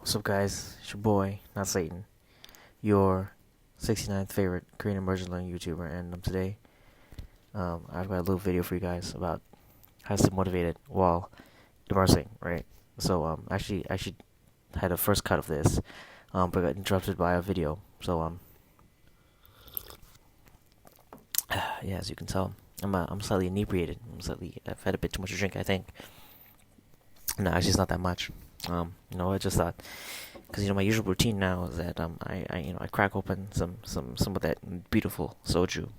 What's up, guys? It's your boy, not Satan, your 69th favorite Korean immersion learning YouTuber, and today I've got a little video for you guys about how to stay motivated while immersing, right? So actually had a first cut of this, but got interrupted by a video. So yeah, as you can tell, I'm slightly inebriated. I've had a bit too much to drink, I think. No, actually, it's not that much. I just thought, because my usual routine now is that I crack open some of that beautiful soju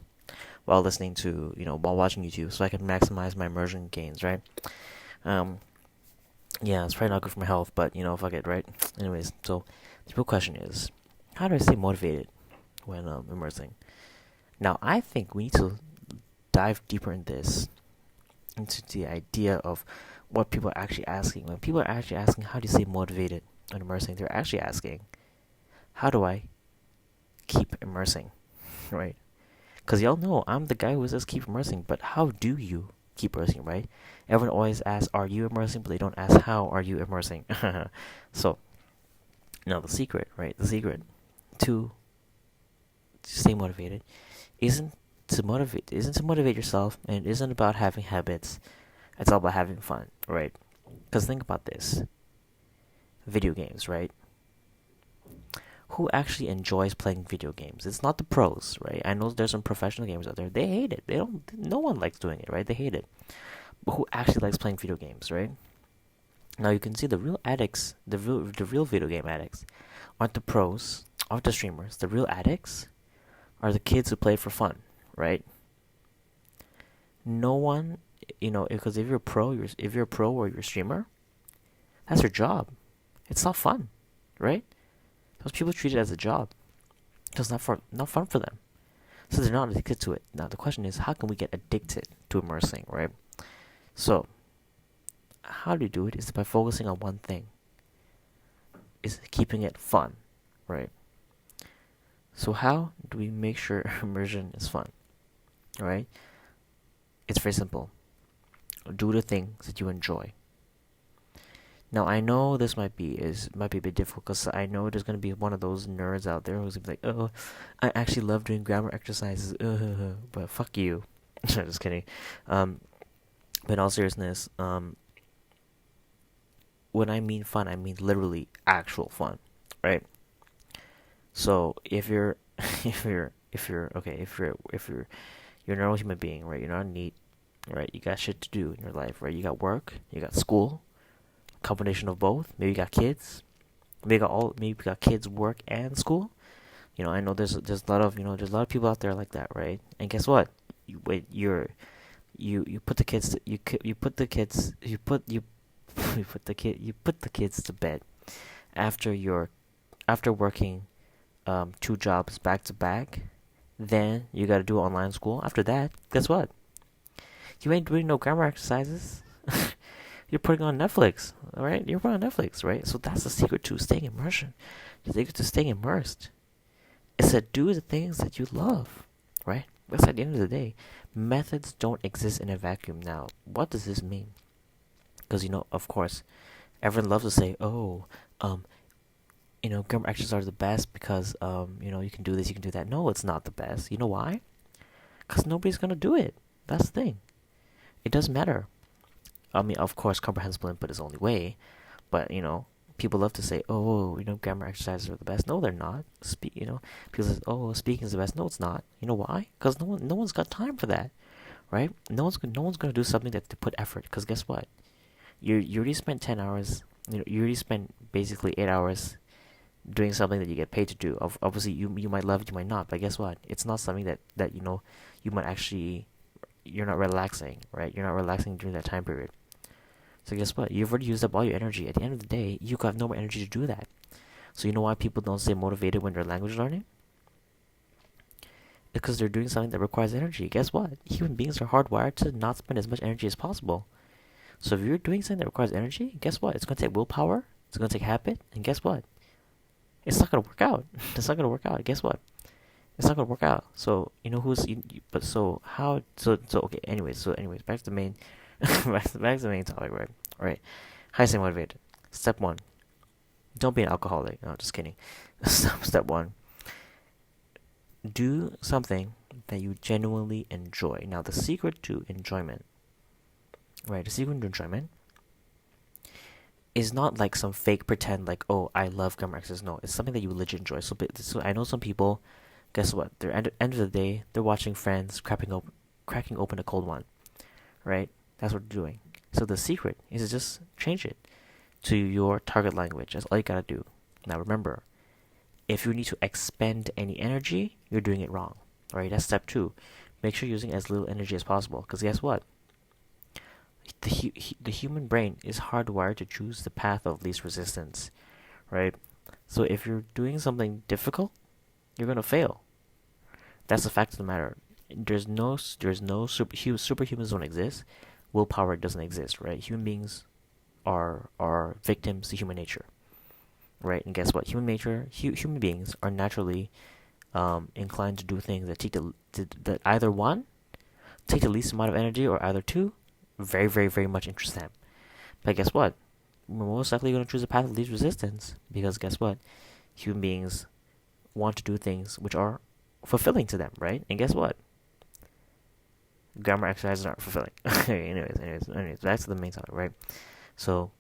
while listening to while watching YouTube, so I can maximize my immersion gains, right? Um, yeah, it's probably not good for my health, but fuck it, right? Anyways, so the real question is, how do I stay motivated when immersing? Now, I think we need to dive deeper in this into the idea of what people are actually asking. When people are actually asking, how do you stay motivated when immersing? They're actually asking, how do I keep immersing, right? Because y'all know I'm the guy who says keep immersing, but how do you keep immersing, right? Everyone always asks, are you immersing? But they don't ask, how are you immersing? So, now the secret, right? The secret to stay motivated isn't to motivate yourself, and it isn't about having habits. It's all about having fun, right? Because think about this: video games, right? Who actually enjoys playing video games? It's not the pros, right? I know there's some professional gamers out there. They hate it. They don't. No one likes doing it, right? They hate it. But who actually likes playing video games, right? Now you can see the real addicts, the real video game addicts, aren't the pros, aren't the streamers. The real addicts are the kids who play for fun, right? No one, because if you're a pro or you're a streamer, that's your job. It's not fun, right? Those people treat it as a job. It's not fun for them. So they're not addicted to it. Now the question is, how can we get addicted to immersing, right? So how do you do it is by focusing on one thing. Is keeping it fun, right? So how do we make sure immersion is fun? Right? It's very simple. Do the things that you enjoy. Now I know this might be a bit difficult because I know there's gonna be one of those nerds out there who's gonna be like, "Oh, I actually love doing grammar exercises." But fuck you. Just kidding. Um, but in all seriousness, when I mean fun, I mean literally actual fun, right? So if you're you're a normal human being, right? You're not neat, right? You got shit to do in your life, right? You got work, you got school, combination of both. Maybe you got kids. Maybe you got kids, work, and school. I know there's a lot of there's a lot of people out there like that, right? And guess what? You wait, you put the kids to, you put the kids you put the kids to bed after working two jobs back to back. Then you got to do online school. After that, guess what? You ain't doing no grammar exercises. You're putting on Netflix, all right? You're putting on Netflix, right? So that's the secret to staying immersion. The secret to staying immersed is to do the things that you love, right? Because at the end of the day, methods don't exist in a vacuum. Now, what does this mean? Because of course, everyone loves to say, "Oh, grammar exercises are the best because you can do this, you can do that." No, it's not the best. You know why? Because nobody's gonna do it. That's the thing. It doesn't matter. I mean, of course, comprehensible input is the only way, but people love to say, "Oh, grammar exercises are the best." No, they're not. People say, "Oh, speaking is the best." No, it's not. You know why? Because no one's got time for that, right? No one's gonna do something that to put effort. Because guess what? You already spent 10 hours. You already spent basically 8 hours doing something that you get paid to do. Obviously, you might love it, you might not. But guess what? It's not something that you might actually. You're not relaxing, right? You're not relaxing during that time period. So guess what? You've already used up all your energy. At the end of the day, you have no more energy to do that. So you know why people don't stay motivated when they're language learning? It's because they're doing something that requires energy. Guess what? Human beings are hardwired to not spend as much energy as possible. So if you're doing something that requires energy, guess what? It's going to take willpower. It's going to take habit. And guess what? It's not going to work out. It's not going to work out. Guess what? It's not going to work out. So but so how? So okay. Anyways, back to the main, back to the main topic, right? All right. How to stay motivated. Step one: Don't be an alcoholic. No, just kidding. Step one: do something that you genuinely enjoy. Now, the secret to enjoyment, right? The secret to enjoyment is not like some fake pretend, like, oh, I love grammar exercises. No, it's something that you legit enjoy. So I know some people. Guess what? They're end of the day, they're watching Friends, cracking open a cold one, right? That's what they're doing. So the secret is to just change it to your target language. That's all you gotta do. Now remember, if you need to expend any energy, you're doing it wrong. Right? That's step two. Make sure you're using as little energy as possible. Because guess what? The human brain is hardwired to choose the path of least resistance. Right? So if you're doing something difficult, you're gonna fail. That's the fact of the matter. There's no superhumans don't exist. Willpower doesn't exist. Right? Human beings are victims to human nature. Right? And guess what? Human beings are naturally inclined to do things that that either one take the least amount of energy, or either two very very very much interest them. But guess what? We're most likely going to choose the path of least resistance because guess what? Human beings want to do things which are fulfilling to them, right? And guess what? Grammar exercises aren't fulfilling. anyways, back to the main topic, right? So,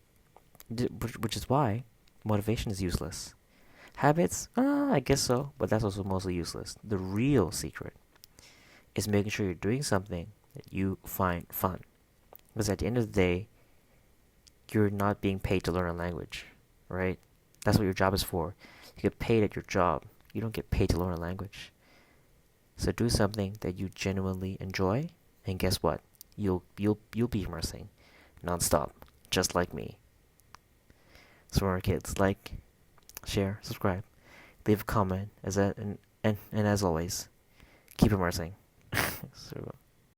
which is why motivation is useless. Habits, I guess so, but that's also mostly useless. The real secret is making sure you're doing something that you find fun. Because at the end of the day, you're not being paid to learn a language, right? That's what your job is for. You get paid at your job. You don't get paid to learn a language. So do something that you genuinely enjoy, and guess what? You'll be immersing nonstop, just like me. So remember, kids, like, share, subscribe, leave a comment, and as always, keep immersing. So